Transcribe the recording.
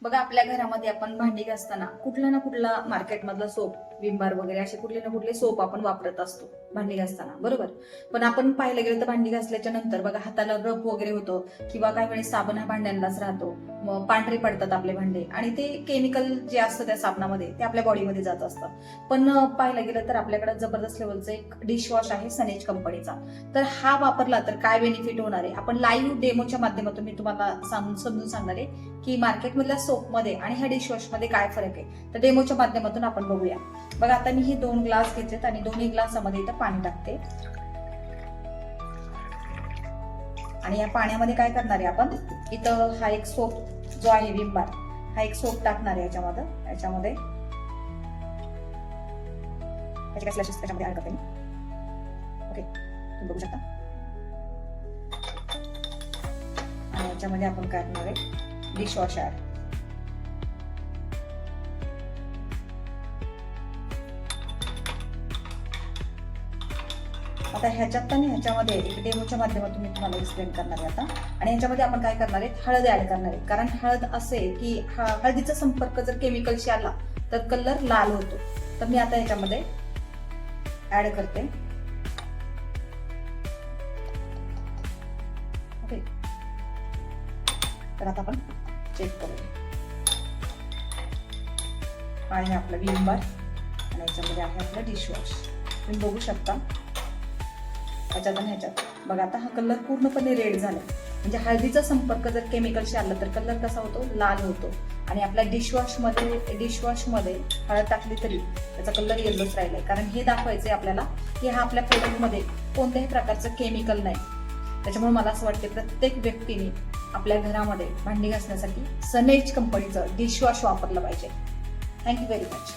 बघा, आपल्या घरामध्ये आपण भांडी घासताना कुठला ना कुठला मार्केटमधला सोप, विम बार वगैरे असे कुठले ना कुठले सोप आपण वापरत असतो भांडी घासताना, बरोबर. पण आपण पाहायला गेलं तर भांडी घासल्याच्या नंतर बघा हाताला रफ वगैरे होतो, किंवा काही वेळेस साबण हा भांड्यांनाच राहतो, मग पांढरे पडतात आपले भांडे, आणि ते केमिकल जे असतं त्या साबणामध्ये ते आपल्या बॉडीमध्ये जात असतं. पण पाहायला गेलं तर आपल्याकडे जबरदस्त लेवलचं एक डिशवॉश आहे सनेज कंपनीचा. तर हा वापरला तर काय बेनिफिट होणार आहे, आपण लाईव्ह डेमोच्या माध्यमातून मी तुम्हाला समजून सांगणार आहे की मार्केटमधल्या सोपमध्ये आणि ह्या डिशवॉशमध्ये काय फरक आहे. तर डेमोच्या माध्यमातून आपण बघूया. बघा, आता मी हे 2 ग्लास घेतलेत आणि दोन्ही ग्लासामध्ये इथं पाणी टाकते, आणि या पाण्यामध्ये काय करणार आहे आपण, इथं हा एक सोप जो आहे विम बार, हा एक सोप टाकणार आहे याच्यामध्ये काय स्लॅशेस त्याच्यामध्ये ऍड करते मी. ओके, तुम्ही बघू शकता. आणि याच्यामध्ये आपण काय करणार आहे, डिशवॉश ऍड. आता ह्याच्यात आणि ह्याच्यामध्ये एक डेमोच्या माध्यमातून मी तुम्हाला एक्सप्लेन करणार आहे आता. आणि ह्याच्यामध्ये आपण काय करणार आहे, हळद ऍड करणार आहे. कारण हळद असे की हळदीचा संपर्क जर केमिकलशी आला तर कलर लाल होतो. तर मी आता ह्याच्यामध्ये ऍड करते. ओके, तर आता आपण चेक करूया. हा आहे आपला विम बार आणि याच्यामध्ये आहे आपला डिशवॉश. तुम्ही बघू शकता ह्याच्यात आणि ह्याच्यात. बघा, आता हा कलर पूर्णपणे रेड झाला. म्हणजे हळदीचा संपर्क जर केमिकलशी आला तर कलर कसा होतो, लाल होतो. आणि आपल्या डिशवॉशमध्ये हळद टाकली तरी त्याचा कलर येल्लोच राहिलाय. कारण हे दाखवायचंय आपल्याला की हा आपल्या प्रोडक्टमध्ये कोणत्याही प्रकारचं केमिकल नाही. त्याच्यामुळे मला असं वाटते प्रत्येक व्यक्तीने आपल्या घरामध्ये भांडी घासण्यासाठी सनेज कंपनीचं डिशवॉश वापरलं पाहिजे. Thank you very much.